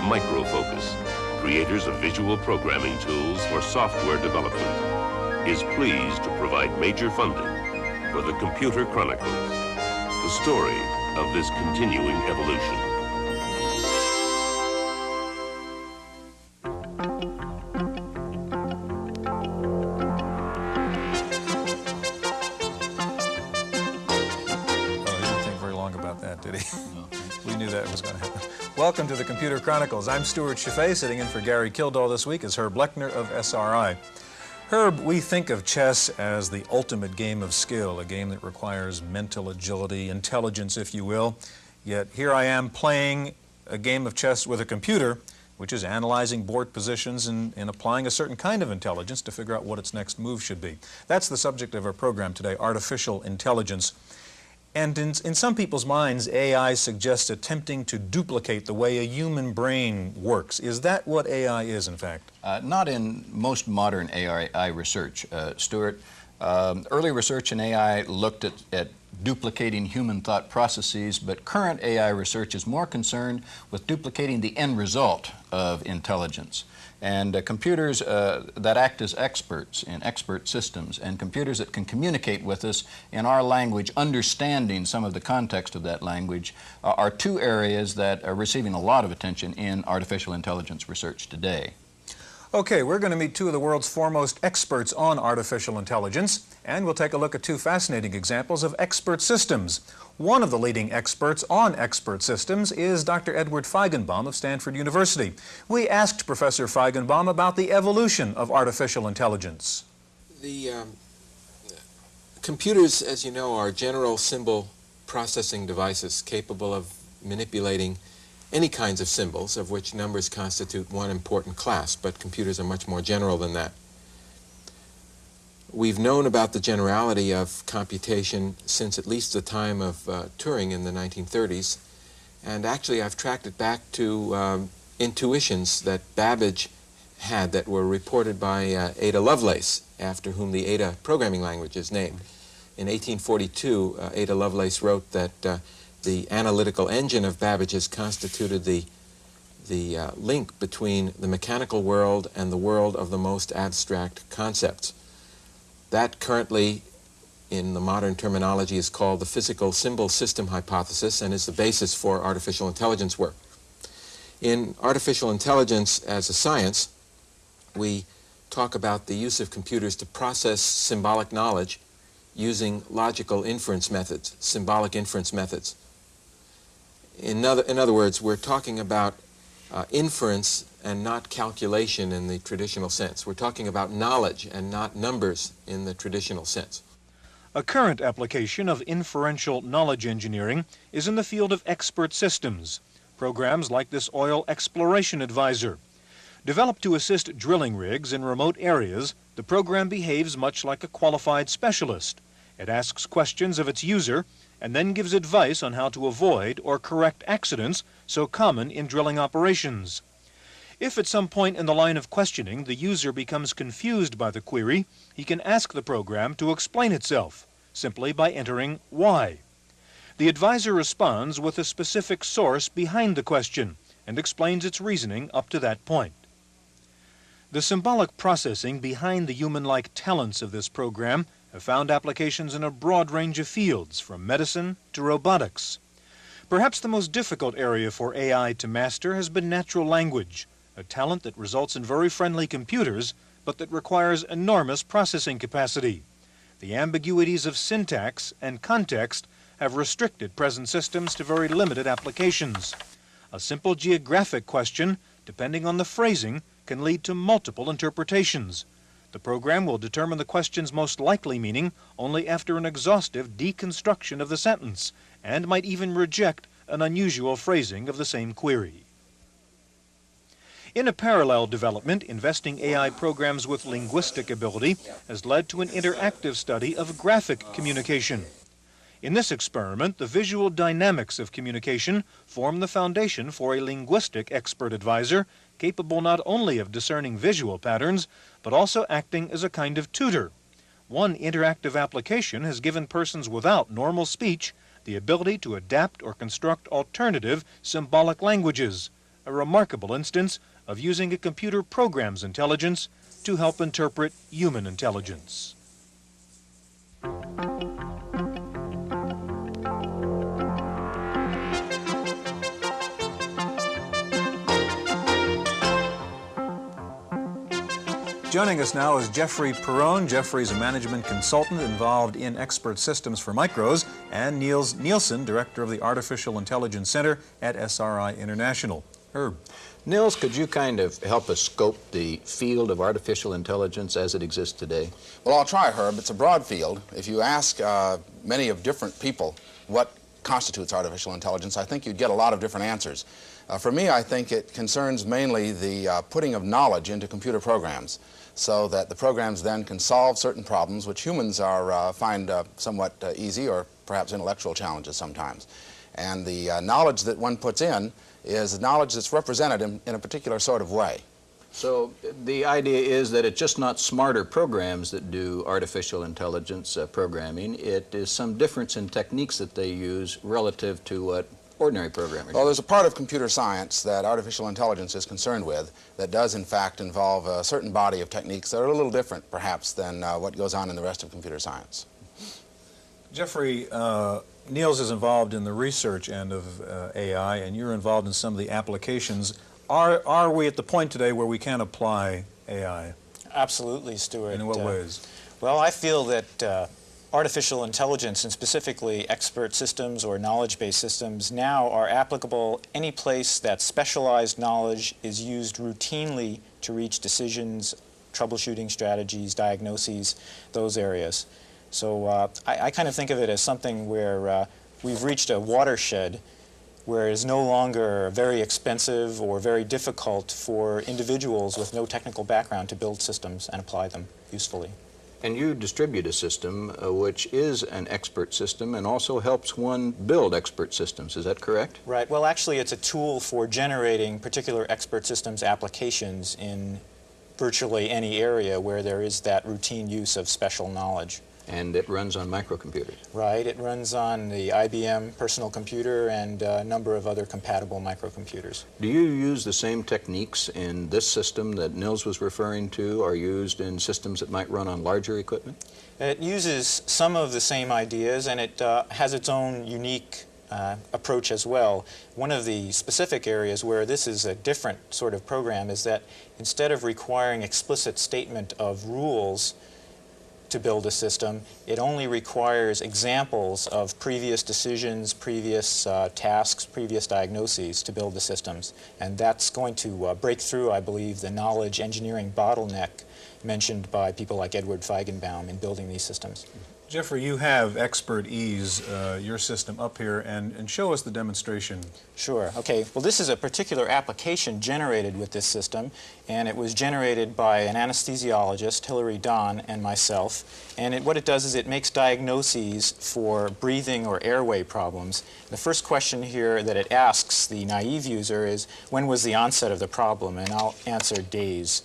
Microfocus, creators of visual programming tools for software development, is pleased to provide major funding for the Computer Chronicles, the story of this continuing evolution. Did he? No. We knew that was going to happen. Welcome to the Computer Chronicles. I'm Stuart Chaffee, sitting in for Gary Kildall this week as Herb Lechner of SRI. Herb, we think of chess as the ultimate game of skill, a game that requires mental agility, intelligence, if you will. Yet here I am playing a game of chess with a computer, which is analyzing board positions and applying a certain kind of intelligence to figure out what its next move should be. That's the subject of our program today, artificial intelligence. And in some people's minds, AI suggests attempting to duplicate the way a human brain works. Is that what AI is, in fact? Not in most modern AI research, Stuart. Early research in AI looked at duplicating human thought processes, but current AI research is more concerned with duplicating the end result of intelligence. And computers that act as experts in expert systems, and computers that can communicate with us in our language, understanding some of the context of that language, are two areas that are receiving a lot of attention in artificial intelligence research today. Okay, we're going to meet two of the world's foremost experts on artificial intelligence, and we'll take a look at two fascinating examples of expert systems. One of the leading experts on expert systems is Dr. Edward Feigenbaum of Stanford University. We asked Professor Feigenbaum about the evolution of artificial intelligence. The computers, as you know, are general symbol processing devices capable of manipulating any kinds of symbols, of which numbers constitute one important class, but computers are much more general than that. We've known about the generality of computation since at least the time of Turing in the 1930s, and actually I've tracked it back to intuitions that Babbage had that were reported by Ada Lovelace, after whom the Ada programming language is named. In 1842, Ada Lovelace wrote that the analytical engine of Babbage's constituted the link between the mechanical world and the world of the most abstract concepts. That currently, in the modern terminology, is called the physical symbol system hypothesis and is the basis for artificial intelligence work. In artificial intelligence as a science, we talk about the use of computers to process symbolic knowledge using logical inference methods, symbolic inference methods. In other words, we're talking about inference and not calculation in the traditional sense. We're talking about knowledge and not numbers in the traditional sense. A current application of inferential knowledge engineering is in the field of expert systems. Programs like this Oil Exploration Advisor. Developed to assist drilling rigs in remote areas, the program behaves much like a qualified specialist. It asks questions of its user and then gives advice on how to avoid or correct accidents so common in drilling operations. If at some point in the line of questioning the user becomes confused by the query, he can ask the program to explain itself, simply by entering why. The advisor responds with a specific source behind the question and explains its reasoning up to that point. The symbolic processing behind the human-like talents of this program have found applications in a broad range of fields, from medicine to robotics. Perhaps the most difficult area for AI to master has been natural language, a talent that results in very friendly computers, but that requires enormous processing capacity. The ambiguities of syntax and context have restricted present systems to very limited applications. A simple geographic question, depending on the phrasing, can lead to multiple interpretations. The program will determine the question's most likely meaning only after an exhaustive deconstruction of the sentence, and might even reject an unusual phrasing of the same query. In a parallel development, investing AI programs with linguistic ability has led to an interactive study of graphic communication. In this experiment, the visual dynamics of communication form the foundation for a linguistic expert advisor capable not only of discerning visual patterns, but also acting as a kind of tutor. One interactive application has given persons without normal speech the ability to adapt or construct alternative symbolic languages, a a remarkable instance of using a computer program's intelligence to help interpret human intelligence. Joining us now is Jeffrey Perrone. Jeffrey's a management consultant involved in expert systems for micros, and Niels Nielsen, director of the Artificial Intelligence Center at SRI International. Herb. Niels, could you kind of help us scope the field of artificial intelligence as it exists today? Well, I'll try, Herb. It's a broad field. If you ask many of different people what constitutes artificial intelligence, I think you'd get a lot of different answers. For me, I think it concerns mainly the putting of knowledge into computer programs, so that the programs then can solve certain problems which humans find somewhat easy, or perhaps intellectual challenges sometimes. And the knowledge that one puts in is knowledge that's represented in a particular sort of way. So the idea is that it's just not smarter programs that do artificial intelligence programming. It is some difference in techniques that they use relative to what ordinary programmers. Well, there's a part of computer science that artificial intelligence is concerned with that does, in fact, involve a certain body of techniques that are a little different, perhaps, than what goes on in the rest of computer science. Jeffrey, Niels is involved in the research end of AI, and you're involved in some of the applications. Are we at the point today where we can apply AI? Absolutely, Stuart. In what ways? Well, I feel that artificial intelligence, and specifically expert systems or knowledge-based systems, now are applicable any place that specialized knowledge is used routinely to reach decisions, troubleshooting strategies, diagnoses, those areas. So I kind of think of it as something where we've reached a watershed where it is no longer very expensive or very difficult for individuals with no technical background to build systems and apply them usefully. And you distribute a system which is an expert system and also helps one build expert systems. Is that correct? Right. Well, actually, it's a tool for generating particular expert systems applications in virtually any area where there is that routine use of special knowledge. And it runs on microcomputers. Right. It runs on the IBM personal computer and a number of other compatible microcomputers. Do you use the same techniques in this system that Niels was referring to are used in systems that might run on larger equipment? It uses some of the same ideas, and it has its own unique approach as well. One of the specific areas where this is a different sort of program is that instead of requiring explicit statement of rules to build a system, it only requires examples of previous decisions, previous tasks, previous diagnoses to build the systems. And that's going to break through, I believe, the knowledge engineering bottleneck mentioned by people like Edward Feigenbaum in building these systems. Jeffrey, you have Expert Ease, your system up here, and show us the demonstration. Sure. Okay. Well, this is a particular application generated with this system, and it was generated by an anesthesiologist, Hilary Don, and myself. And what it does is it makes diagnoses for breathing or airway problems. The first question here that it asks the naive user is, when was the onset of the problem? And I'll answer days.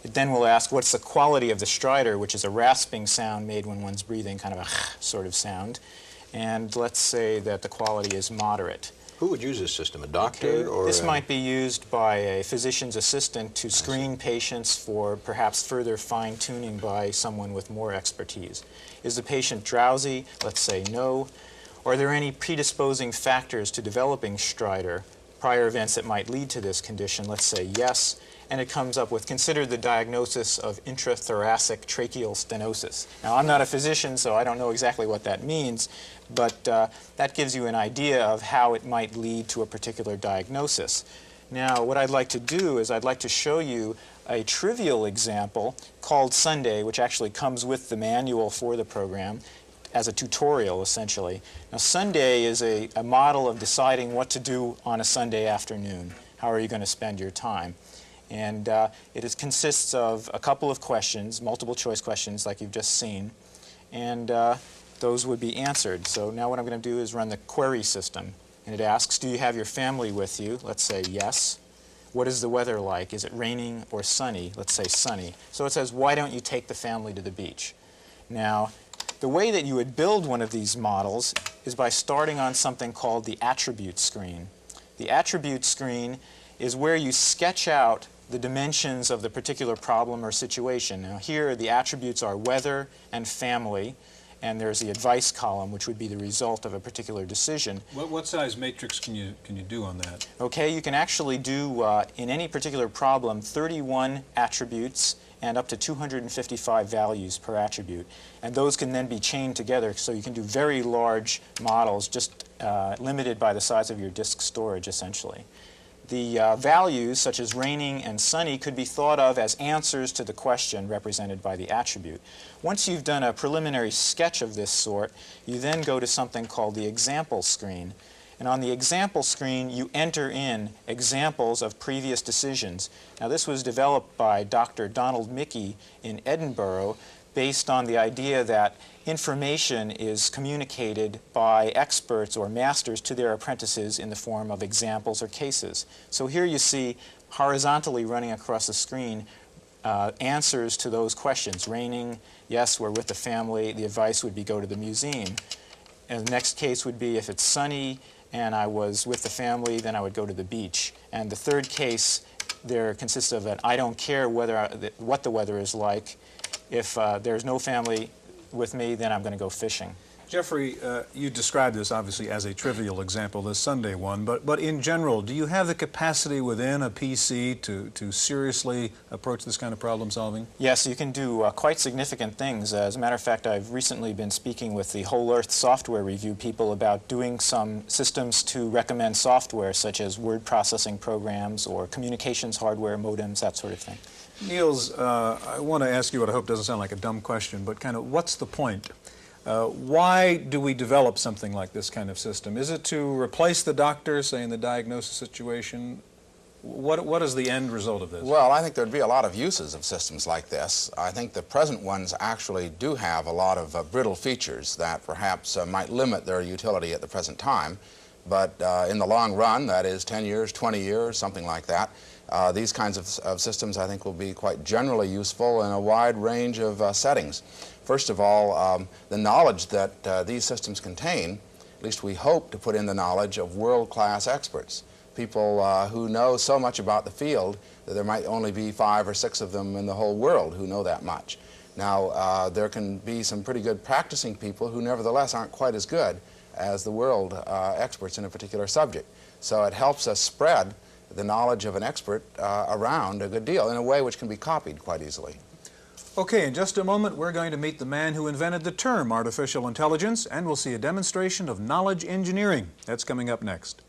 It then will ask, what's the quality of the stridor, which is a rasping sound made when one's breathing, kind of a sort of sound. And let's say that the quality is moderate. Who would use this system, a doctor? Or this might be used by a physician's assistant to screen patients for perhaps further fine-tuning by someone with more expertise. Is the patient drowsy? Let's say no. Are there any predisposing factors to developing stridor, prior events that might lead to this condition? Let's say yes. And it comes up with, consider the diagnosis of intrathoracic tracheal stenosis. Now, I'm not a physician, so I don't know exactly what that means, but that gives you an idea of how it might lead to a particular diagnosis. Now, what I'd like to do is I'd like to show you a trivial example called Sunday, which actually comes with the manual for the program as a tutorial, essentially. Now, Sunday is a model of deciding what to do on a Sunday afternoon. How are you going to spend your time? And consists of a couple of questions, multiple choice questions like you've just seen, and those would be answered. So now what I'm going to do is run the query system. And it asks, do you have your family with you? Let's say yes. What is the weather like? Is it raining or sunny? Let's say sunny. So it says, why don't you take the family to the beach? Now, the way that you would build one of these models is by starting on something called the attribute screen. The attribute screen is where you sketch out the dimensions of the particular problem or situation. Now here the attributes are weather and family, and there's the advice column, which would be the result of a particular decision. What size matrix can you do on that? Okay, you can actually do, in any particular problem, 31 attributes and up to 255 values per attribute. And those can then be chained together, so you can do very large models, just limited by the size of your disk storage, essentially. The values, such as raining and sunny, could be thought of as answers to the question represented by the attribute. Once you've done a preliminary sketch of this sort, you then go to something called the example screen. And on the example screen, you enter in examples of previous decisions. Now, this was developed by Dr. Donald Mickey in Edinburgh, based on the idea that information is communicated by experts or masters to their apprentices in the form of examples or cases. So here you see, horizontally running across the screen, answers to those questions. Raining, yes, we're with the family. The advice would be go to the museum. And the next case would be if it's sunny and I was with the family, then I would go to the beach. And the third case there consists of an I don't care what the weather is like. If there's no family with me, then I'm going to go fishing. Jeffrey, you described this obviously as a trivial example, this Sunday one, but in general, do you have the capacity within a PC to seriously approach this kind of problem solving? Yes, you can do quite significant things. As a matter of fact, I've recently been speaking with the Whole Earth Software Review people about doing some systems to recommend software, such as word processing programs or communications hardware, modems, that sort of thing. Niels, I want to ask you what I hope doesn't sound like a dumb question, but kind of what's the point? Why do we develop something like this kind of system? Is it to replace the doctor, say, in the diagnosis situation? What is the end result of this? Well, I think there'd be a lot of uses of systems like this. I think the present ones actually do have a lot of brittle features that perhaps might limit their utility at the present time. But in the long run, that is 10 years, 20 years, something like that, these kinds of systems, I think, will be quite generally useful in a wide range of settings. First of all, the knowledge that these systems contain, at least we hope to put in the knowledge of world-class experts, people who know so much about the field that there might only be 5 or 6 of them in the whole world who know that much. Now, there can be some pretty good practicing people who nevertheless aren't quite as good as the world experts in a particular subject. So it helps us spread the knowledge of an expert around a good deal in a way which can be copied quite easily. Okay, in just a moment we're going to meet the man who invented the term artificial intelligence, and we'll see a demonstration of knowledge engineering. That's coming up next.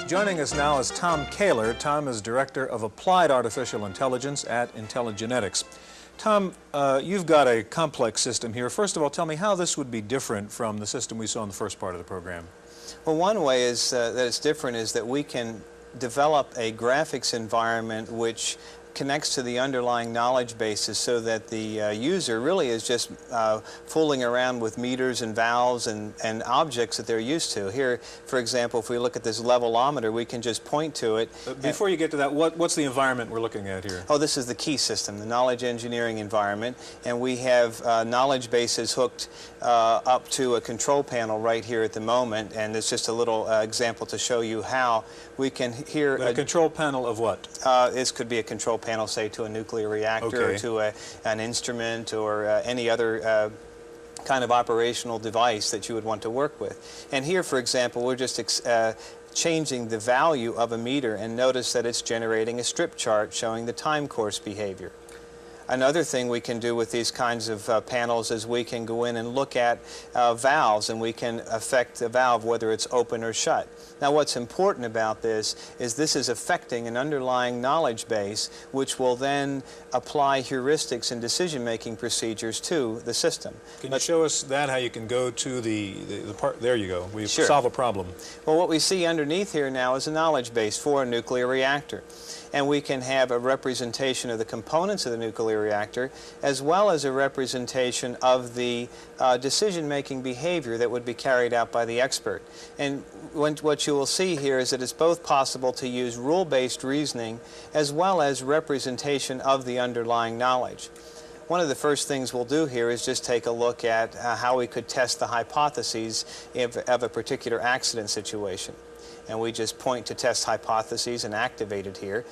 Joining us now is Tom Kaler. Tom is Director of Applied Artificial Intelligence at IntelliGenetics. Tom, you've got a complex system here. First of all, tell me how this would be different from the system we saw in the first part of the program. Well, one way is that it's different is that we can develop a graphics environment which connects to the underlying knowledge bases so that the user really is just fooling around with meters and valves and objects that they're used to. Here, for example, if we look at this levelometer, we can just point to it. Before you get to that, what's the environment we're looking at here? Oh, this is the key system, the knowledge engineering environment, and we have knowledge bases hooked up to a control panel right here at the moment, and it's just a little example to show you how we can hear a control panel of what? This could be a control panel, say, to a nuclear reactor, okay, or to an instrument, or any other kind of operational device that you would want to work with. And here, for example, we're just changing the value of a meter, and notice that it's generating a strip chart showing the time course behavior. Another thing we can do with these kinds of panels is we can go in and look at valves, and we can affect the valve whether it's open or shut. Now, what's important about this is affecting an underlying knowledge base, which will then apply heuristics and decision-making procedures to the system. Can you show us that, how you can go to the part? There you go. We solve a problem. Well, what we see underneath here now is a knowledge base for a nuclear reactor. and we can have a representation of the components of the nuclear reactor as well as a representation of the decision-making behavior that would be carried out by the expert. And what you will see here is that it's both possible to use rule-based reasoning as well as representation of the underlying knowledge. One of the first things we'll do here is just take a look at how we could test the hypotheses of a particular accident situation. And we just point to test hypotheses and activate it here.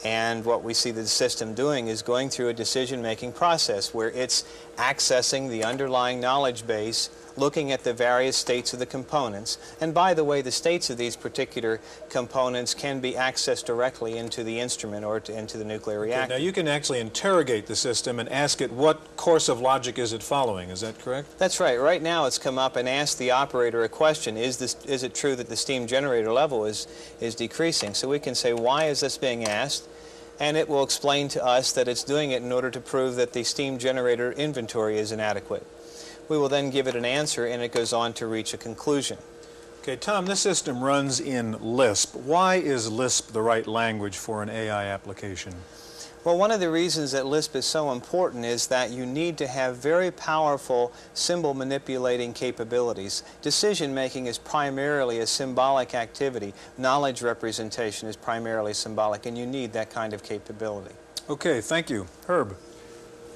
And what we see the system doing is going through a decision-making process where it's accessing the underlying knowledge base, looking at the various states of the components. And by the way, the states of these particular components can be accessed directly into the instrument or into the nuclear reactor. Now you can actually interrogate the system and ask it what course of logic is it following. Is that correct? That's right. Right now it's come up and asked the operator a question. Is it true that the steam generator level is decreasing? So we can say, why is this being asked? And it will explain to us that it's doing it in order to prove that the steam generator inventory is inadequate. We will then give it an answer, and it goes on to reach a conclusion. Okay, Tom, this system runs in Lisp. Why is Lisp the right language for an AI application? Well, one of the reasons that Lisp is so important is that you need to have very powerful symbol manipulating capabilities. Decision making is primarily a symbolic activity. Knowledge representation is primarily symbolic, and you need that kind of capability. Okay, thank you. Herb.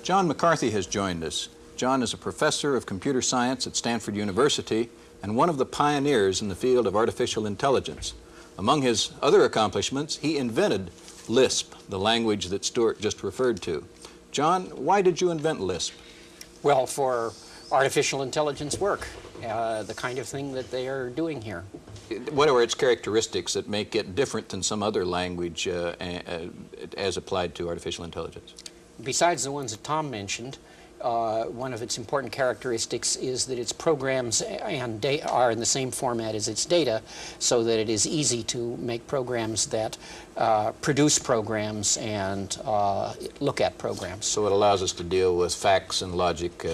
John McCarthy has joined us. John is a professor of computer science at Stanford University and one of the pioneers in the field of artificial intelligence. Among his other accomplishments, he invented Lisp, the language that Stuart just referred to. John, why did you invent Lisp? Well, for artificial intelligence work, the kind of thing that they are doing here. What are its characteristics that make it different than some other language as applied to artificial intelligence? Besides the ones that Tom mentioned, one of its important characteristics is that its programs and are in the same format as its data, so that it is easy to make programs that produce programs and look at programs. So it allows us to deal with facts and logic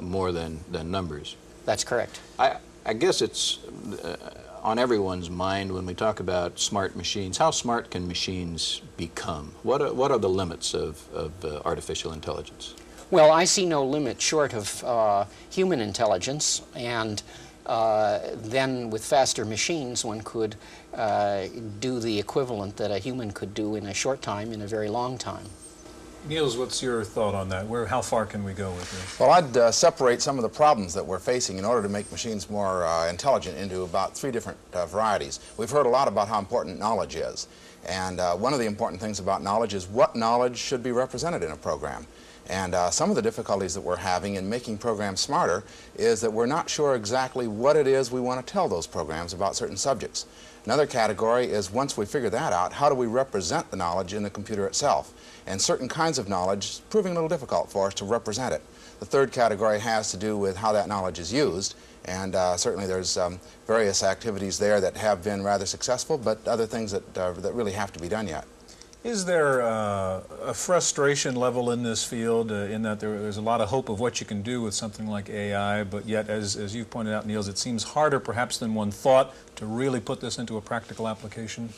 more than numbers. That's correct. I guess it's on everyone's mind when we talk about smart machines. How smart can machines become? What are the limits of artificial intelligence? Well, I see no limit short of human intelligence, and then with faster machines one could do the equivalent that a human could do in a short time in a very long time. Niels, what's your thought on that? How far can we go with this? Well, I'd separate some of the problems that we're facing in order to make machines more intelligent into about three different varieties. We've heard a lot about how important knowledge is, and one of the important things about knowledge is what knowledge should be represented in a program. And some of the difficulties that we're having in making programs smarter is that we're not sure exactly what it is we want to tell those programs about certain subjects. Another category is, once we figure that out, how do we represent the knowledge in the computer itself? And certain kinds of knowledge is proving a little difficult for us to represent it. The third category has to do with how that knowledge is used, and certainly there's various activities there that have been rather successful, but other things that really have to be done yet. Is there a frustration level in this field in that there's a lot of hope of what you can do with something like AI, but yet, as you've pointed out, Niels, it seems harder perhaps than one thought to really put this into a practical application?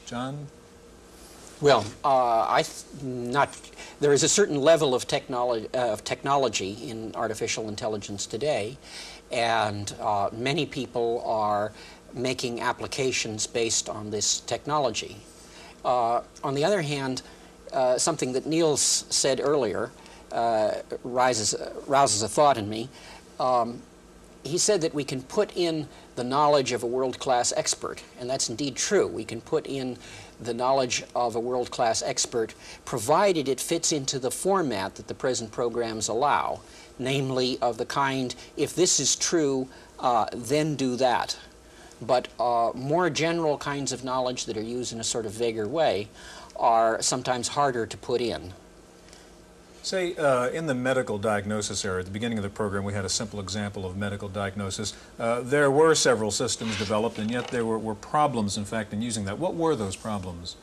John? Well, there is a certain level of technology in artificial intelligence today, and many people are making applications based on this technology. On the other hand, something that Niels said earlier rouses a thought in me. He said that we can put in the knowledge of a world-class expert, and that's indeed true. We can put in the knowledge of a world-class expert, provided it fits into the format that the present programs allow, namely of the kind, if this is true, then do that. But more general kinds of knowledge that are used in a sort of vaguer way are sometimes harder to put in. Say, in the medical diagnosis area, at the beginning of the program, we had a simple example of medical diagnosis. There were several systems developed, and yet there were problems, in fact, in using that. What were those problems?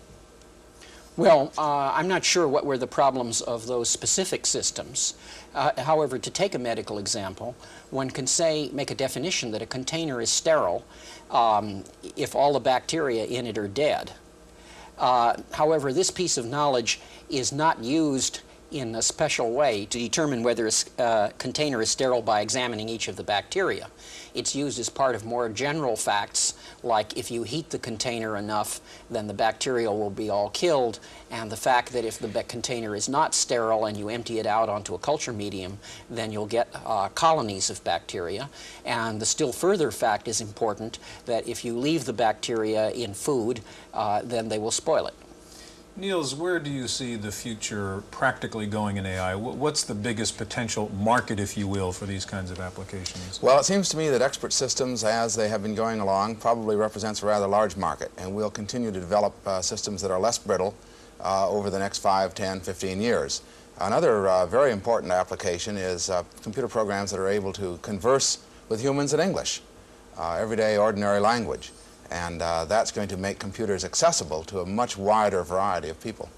Well, I'm not sure what were the problems of those specific systems. However, to take a medical example, one can make a definition that a container is sterile if all the bacteria in it are dead. However, this piece of knowledge is not used in a special way to determine whether a container is sterile by examining each of the bacteria. It's used as part of more general facts, like if you heat the container enough, then the bacteria will be all killed, and the fact that if the container is not sterile and you empty it out onto a culture medium, then you'll get colonies of bacteria. And the still further fact is important, that if you leave the bacteria in food, then they will spoil it. Niels, where do you see the future practically going in AI? What's the biggest potential market, if you will, for these kinds of applications? Well, it seems to me that expert systems, as they have been going along, probably represents a rather large market, and we'll continue to develop systems that are less brittle over the next 5, 10, 15 years. Another very important application is computer programs that are able to converse with humans in English, everyday ordinary language. And that's going to make computers accessible to a much wider variety of people.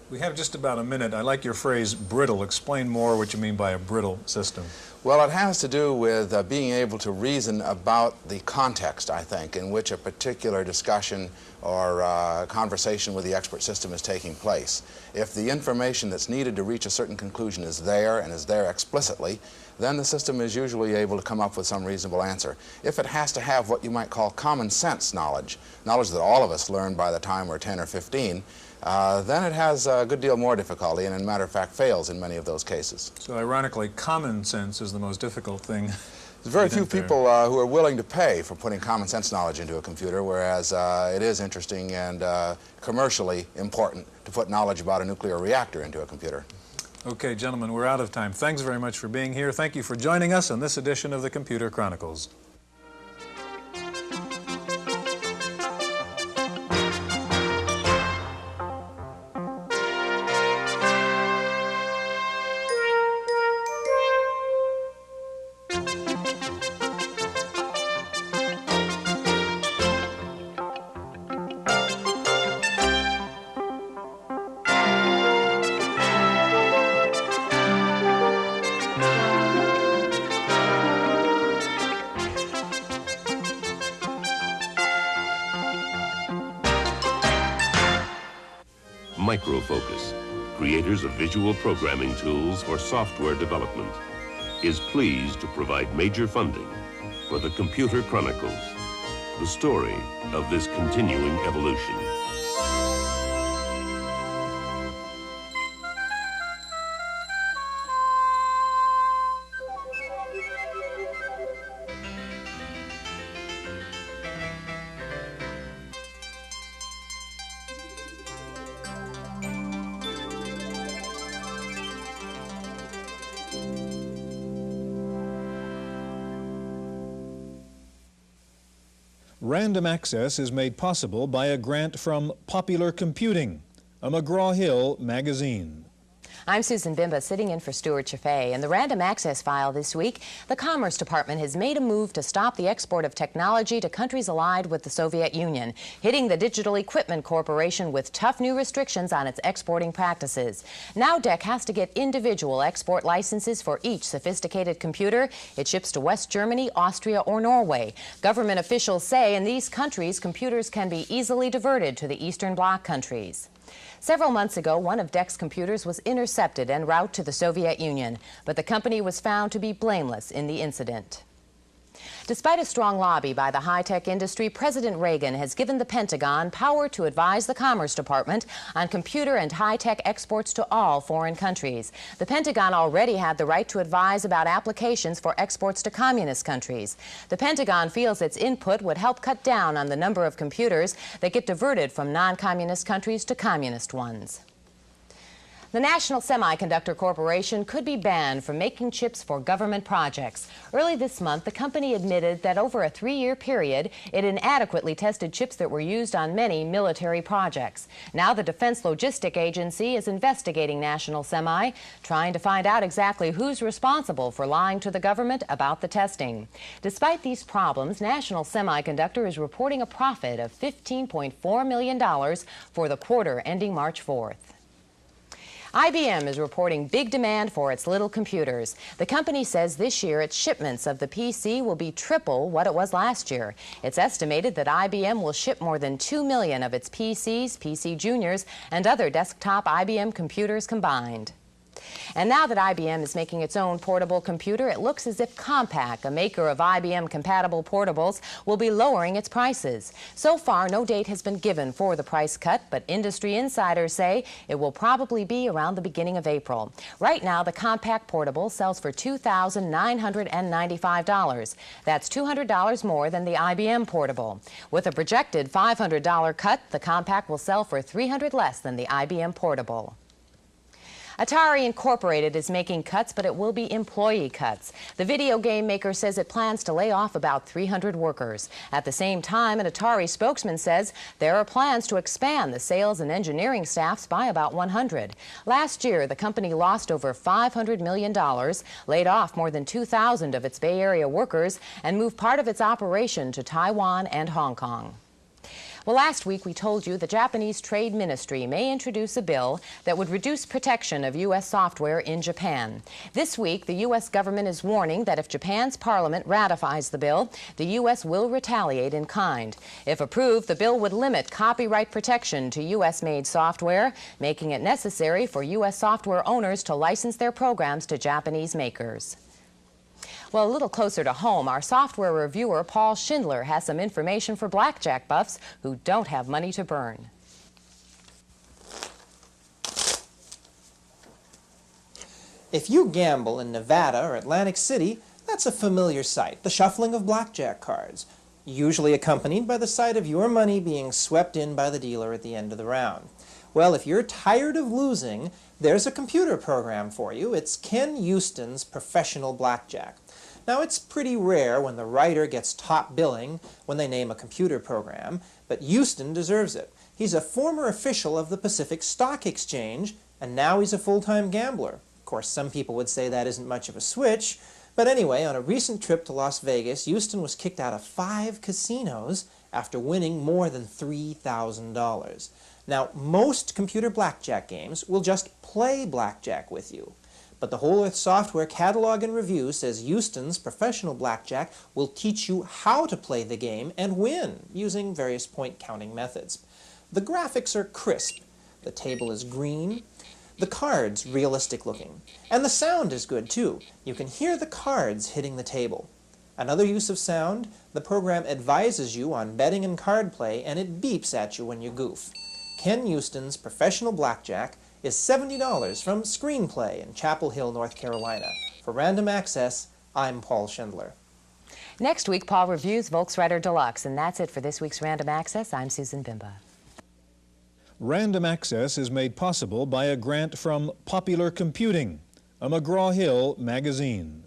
We have just about a minute. I like your phrase, brittle. Explain more what you mean by a brittle system. Well, it has to do with being able to reason about the context, I think, in which a particular discussion or conversation with the expert system is taking place. If the information that's needed to reach a certain conclusion is there and is there explicitly, then the system is usually able to come up with some reasonable answer. If it has to have what you might call common sense knowledge, knowledge that all of us learn by the time we're 10 or 15, then it has a good deal more difficulty and, as a matter of fact, fails in many of those cases. So ironically, common sense is the most difficult thing. There's very few people who are willing to pay for putting common sense knowledge into a computer, whereas it is interesting and commercially important to put knowledge about a nuclear reactor into a computer. Okay, gentlemen, we're out of time. Thanks very much for being here. Thank you for joining us on this edition of the Computer Chronicles. Microfocus, creators of visual programming tools for software development, is pleased to provide major funding for the Computer Chronicles, the story of this continuing evolution. Random Access is made possible by a grant from Popular Computing, a McGraw-Hill magazine. I'm Susan Bimba, sitting in for Stuart Chaffee. In the Random Access file this week, the Commerce Department has made a move to stop the export of technology to countries allied with the Soviet Union, hitting the Digital Equipment Corporation with tough new restrictions on its exporting practices. Now DEC has to get individual export licenses for each sophisticated computer it ships to West Germany, Austria, or Norway. Government officials say in these countries, computers can be easily diverted to the Eastern Bloc countries. Several months ago, one of DEC's computers was intercepted en route to the Soviet Union, but the company was found to be blameless in the incident. Despite a strong lobby by the high-tech industry, President Reagan has given the Pentagon power to advise the Commerce Department on computer and high-tech exports to all foreign countries. The Pentagon already had the right to advise about applications for exports to communist countries. The Pentagon feels its input would help cut down on the number of computers that get diverted from non-communist countries to communist ones. The National Semiconductor Corporation could be banned from making chips for government projects. Early this month, the company admitted that over a 3-year period, it inadequately tested chips that were used on many military projects. Now the Defense Logistic Agency is investigating National Semi, trying to find out exactly who's responsible for lying to the government about the testing. Despite these problems, National Semiconductor is reporting a profit of $15.4 million for the quarter ending March 4th. IBM is reporting big demand for its little computers. The company says this year its shipments of the PC will be triple what it was last year. It's estimated that IBM will ship more than 2 million of its PCs, PC Juniors, and other desktop IBM computers combined. And now that IBM is making its own portable computer, it looks as if Compaq, a maker of IBM-compatible portables, will be lowering its prices. So far, no date has been given for the price cut, but industry insiders say it will probably be around the beginning of April. Right now, the Compaq portable sells for $2,995. That's $200 more than the IBM portable. With a projected $500 cut, the Compaq will sell for $300 less than the IBM portable. Atari Incorporated is making cuts, but it will be employee cuts. The video game maker says it plans to lay off about 300 workers. At the same time, an Atari spokesman says there are plans to expand the sales and engineering staffs by about 100. Last year, the company lost over $500 million, laid off more than 2,000 of its Bay Area workers, and moved part of its operation to Taiwan and Hong Kong. Well, last week we told you the Japanese Trade Ministry may introduce a bill that would reduce protection of U.S. software in Japan. This week, the U.S. government is warning that if Japan's parliament ratifies the bill, the U.S. will retaliate in kind. If approved, the bill would limit copyright protection to U.S.-made software, making it necessary for U.S. software owners to license their programs to Japanese makers. Well, a little closer to home, our software reviewer, Paul Schindler, has some information for blackjack buffs who don't have money to burn. If you gamble in Nevada or Atlantic City, that's a familiar sight, the shuffling of blackjack cards, usually accompanied by the sight of your money being swept in by the dealer at the end of the round. Well, if you're tired of losing, there's a computer program for you. It's Ken Houston's Professional Blackjack. Now, it's pretty rare when the writer gets top billing when they name a computer program, but Houston deserves it. He's a former official of the Pacific Stock Exchange, and now he's a full-time gambler. Of course, some people would say that isn't much of a switch, but anyway, on a recent trip to Las Vegas, Houston was kicked out of 5 casinos after winning more than $3,000. Now, most computer blackjack games will just play blackjack with you. But the Whole Earth Software Catalog and Review says Houston's Professional Blackjack will teach you how to play the game and win using various point counting methods. The graphics are crisp, the table is green, the cards realistic looking, and the sound is good too. You can hear the cards hitting the table. Another use of sound, the program advises you on betting and card play, and it beeps at you when you goof. Ken Houston's Professional Blackjack is $70 from Screenplay in Chapel Hill, North Carolina. For Random Access, I'm Paul Schindler. Next week, Paul reviews Volksreiter Deluxe, and that's it for this week's Random Access. I'm Susan Bimba. Random Access is made possible by a grant from Popular Computing, a McGraw-Hill magazine.